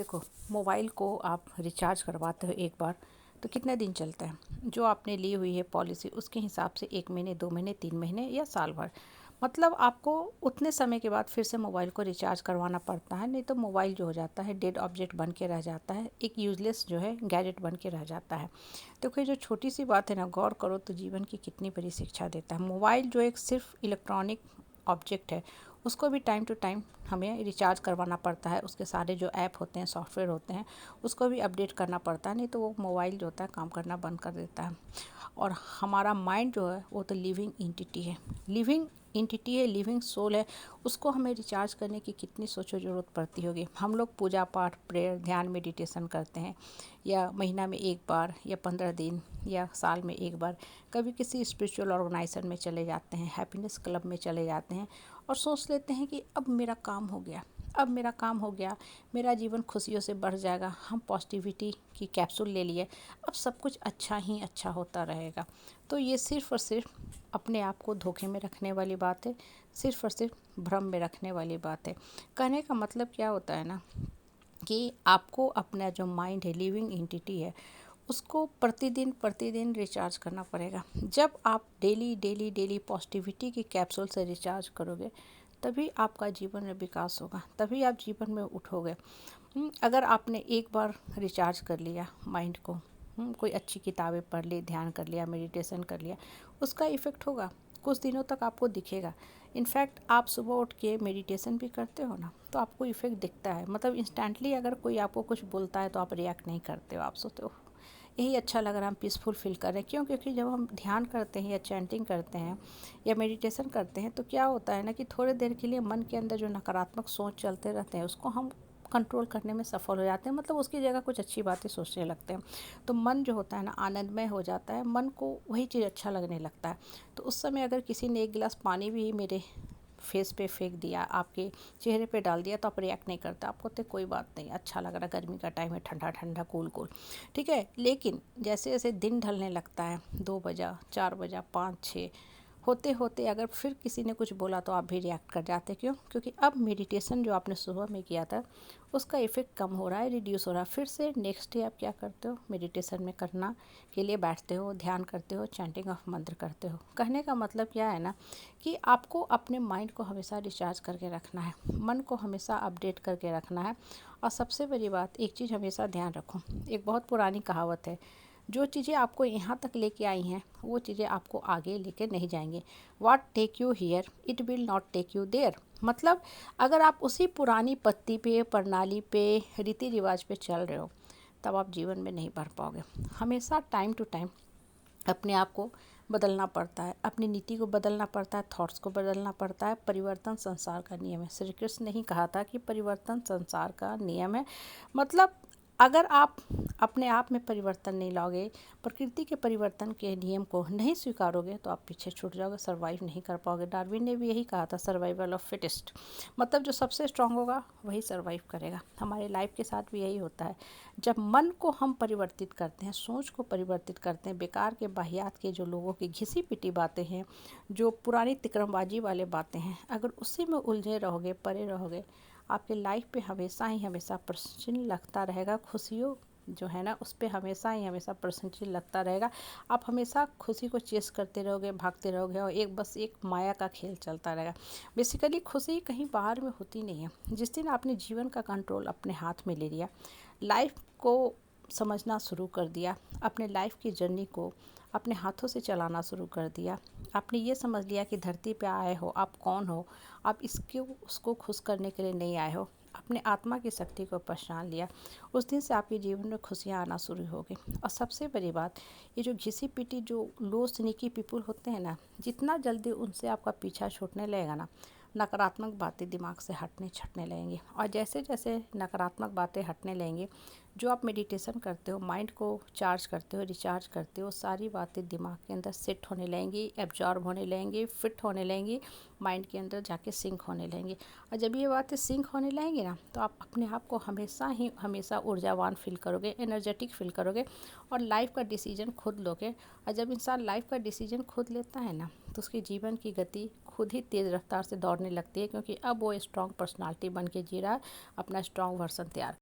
देखो, मोबाइल को आप रिचार्ज करवाते हो एक बार तो कितने दिन चलता है। जो आपने ली हुई है पॉलिसी उसके हिसाब से 1 महीने, 2 महीने, 3 महीने या साल भर, मतलब आपको उतने समय के बाद फिर से मोबाइल को रिचार्ज करवाना पड़ता है। नहीं तो मोबाइल जो हो जाता है डेड ऑब्जेक्ट बन के रह जाता है, एक यूजलेस जो है गैजेट बन के रह जाता है। तो कोई जो छोटी सी बात है ना, गौर करो तो जीवन की कितनी बड़ी शिक्षा देता है। मोबाइल जो एक सिर्फ इलेक्ट्रॉनिक ऑब्जेक्ट है, उसको भी टाइम टू टाइम हमें रिचार्ज करवाना पड़ता है। उसके सारे जो ऐप होते हैं, सॉफ्टवेयर होते हैं, उसको भी अपडेट करना पड़ता है। नहीं तो वो मोबाइल जो होता है काम करना बंद कर देता है। और हमारा माइंड जो है वो तो लिविंग एंटिटी है, लिविंग सोल है। उसको हमें रिचार्ज करने की कितनी सोचो ज़रूरत पड़ती होगी। हम लोग पूजा पाठ, प्रेयर, ध्यान, मेडिटेशन करते हैं, या महीना में एक बार या 15 दिन या साल में एक बार कभी किसी स्पिरिचुअल ऑर्गेनाइजेशन में चले जाते हैं, हैप्पीनेस क्लब में चले जाते हैं और सोच लेते हैं कि अब मेरा काम हो गया, अब मेरा काम हो गया, मेरा जीवन खुशियों से बढ़ जाएगा। हम पॉजिटिविटी की कैप्सूल ले लिए, अब सब कुछ अच्छा ही अच्छा होता रहेगा। तो ये सिर्फ़ और सिर्फ अपने आप को धोखे में रखने वाली बात है, सिर्फ़ और सिर्फ भ्रम में रखने वाली बात है। कहने का मतलब क्या होता है ना, कि आपको अपना जो माइंड है, लिविंग एंटिटी है, उसको प्रतिदिन प्रतिदिन रिचार्ज करना पड़ेगा। जब आप डेली डेली डेली पॉजिटिविटी की कैप्सूल से रिचार्ज करोगे, तभी आपका जीवन में विकास होगा, तभी आप जीवन में उठोगे। अगर आपने एक बार रिचार्ज कर लिया माइंड को, कोई अच्छी किताबें पढ़ ली, ध्यान कर लिया, मेडिटेशन कर लिया, उसका इफ़ेक्ट होगा, कुछ दिनों तक आपको दिखेगा। इनफैक्ट आप सुबह उठ के मेडिटेशन भी करते हो ना, तो आपको इफ़ेक्ट दिखता है। मतलब इंस्टेंटली अगर कोई आपको कुछ बोलता है तो आप रिएक्ट नहीं करते हो, आप सोचते हो यही अच्छा लग रहा है, हम पीसफुल फील कर रहे हैं। क्यों? क्योंकि जब हम ध्यान करते हैं या चैंटिंग करते हैं या मेडिटेशन करते हैं तो क्या होता है ना, कि थोड़ी देर के लिए मन के अंदर जो नकारात्मक सोच चलते रहते हैं उसको हम कंट्रोल करने में सफल हो जाते हैं। मतलब उसकी जगह कुछ अच्छी बातें सोचने लगते हैं, तो मन जो होता है ना आनंदमय हो जाता है, मन को वही चीज़ अच्छा लगने लगता है। तो उस समय अगर किसी ने एक गिलास पानी भी मेरे फेस पे फेंक दिया, आपके चेहरे पे डाल दिया, तो आप रिएक्ट नहीं करते, आपको तो कोई बात नहीं, अच्छा लग रहा है, गर्मी का टाइम है, ठंडा ठंडा कूल कूल, ठीक है। लेकिन जैसे जैसे दिन ढलने लगता है, 2 बजा, 4 बजा, 5, 6 होते होते अगर फिर किसी ने कुछ बोला तो आप भी रिएक्ट कर जाते। क्यों? क्योंकि अब मेडिटेशन जो आपने सुबह में किया था उसका इफ़ेक्ट कम हो रहा है, रिड्यूस हो रहा है। फिर से नेक्स्ट डे आप क्या करते हो, मेडिटेशन में करना के लिए बैठते हो, ध्यान करते हो, चैंटिंग ऑफ मंत्र करते हो। कहने का मतलब क्या है ना, कि आपको अपने माइंड को हमेशा रिचार्ज करके रखना है, मन को हमेशा अपडेट करके रखना है। और सबसे बड़ी बात, एक चीज़ हमेशा ध्यान रखो, एक बहुत पुरानी कहावत है, जो चीज़ें आपको यहाँ तक लेके आई हैं वो चीज़ें आपको आगे लेके नहीं जाएंगे। What take you here it will not take you there. मतलब अगर आप उसी पुरानी पत्ती पे, प्रणाली पे, रीति रिवाज पे चल रहे हो, तब आप जीवन में नहीं बढ़ पाओगे। हमेशा टाइम टू टाइम अपने आप को बदलना पड़ता है, अपनी नीति को बदलना पड़ता है, थॉट्स को बदलना पड़ता है। परिवर्तन संसार का नियम है। श्री कृष्ण ने ही कहा था कि परिवर्तन संसार का नियम है। मतलब अगर आप अपने आप में परिवर्तन नहीं लाओगे, प्रकृति के परिवर्तन के नियम को नहीं स्वीकारोगे, तो आप पीछे छूट जाओगे, सर्वाइव नहीं कर पाओगे। डार्विन ने भी यही कहा था, सर्वाइवल ऑफ फिटेस्ट। मतलब जो सबसे स्ट्रांग होगा वही सर्वाइव करेगा। हमारे लाइफ के साथ भी यही होता है। जब मन को हम परिवर्तित करते हैं, सोच को परिवर्तित करते हैं, बेकार के बाहियात के जो लोगों की घिसी पिटी बातें हैं, जो पुरानी तिकड़मबाजी वाले बातें हैं, अगर उसी में उलझे रहोगे, पड़े रहोगे, आपके लाइफ पे हमेशा ही हमेशा प्रश्न लगता रहेगा। खुशियों जो है ना उस पर हमेशा ही हमेशा प्रश्न लगता रहेगा। आप हमेशा खुशी को चेस करते रहोगे, भागते रहोगे, और बस एक माया का खेल चलता रहेगा। बेसिकली खुशी कहीं बाहर में होती नहीं है। जिस दिन आपने जीवन का कंट्रोल अपने हाथ में ले लिया, लाइफ को समझना शुरू कर दिया, अपने लाइफ की जर्नी को अपने हाथों से चलाना शुरू कर दिया, आपने ये समझ लिया कि धरती पे आए हो, आप कौन हो, आप इसके उसको खुश करने के लिए नहीं आए हो, अपने आत्मा की शक्ति को पहचान लिया, उस दिन से आपके जीवन में खुशियाँ आना शुरू हो गई। और सबसे बड़ी बात, ये जो घिसी पिटी जो लो स्नीकी पीपल होते हैं ना, जितना जल्दी उनसे आपका पीछा छूटने लगेगा ना, नकारात्मक बातें दिमाग से हटने छटने लगेंगी। और जैसे जैसे नकारात्मक बातें हटने लगेंगी, जो आप मेडिटेशन करते हो, माइंड को चार्ज करते हो, रिचार्ज करते हो, सारी बातें दिमाग के अंदर सेट होने लगेंगी, एब्जॉर्ब होने लगेंगी, फिट होने लगेंगी, माइंड के अंदर जाके सिंक होने लगेंगी। और जब ये बातें सिंक होने लगेंगी ना, तो आप अपने आप को हमेशा ही हमेशा ऊर्जावान फील करोगे, एनर्जेटिक फील करोगे, और लाइफ का डिसीजन खुद लोगे। और जब इंसान लाइफ का डिसीजन खुद लेता है ना, तो उसके जीवन की गति खुद ही तेज़ रफ्तार से दौड़ने लगती है, क्योंकि अब वो स्ट्रॉन्ग पर्सनालिटी बन के जी रहा है, अपना स्ट्रॉन्ग वर्सन तैयार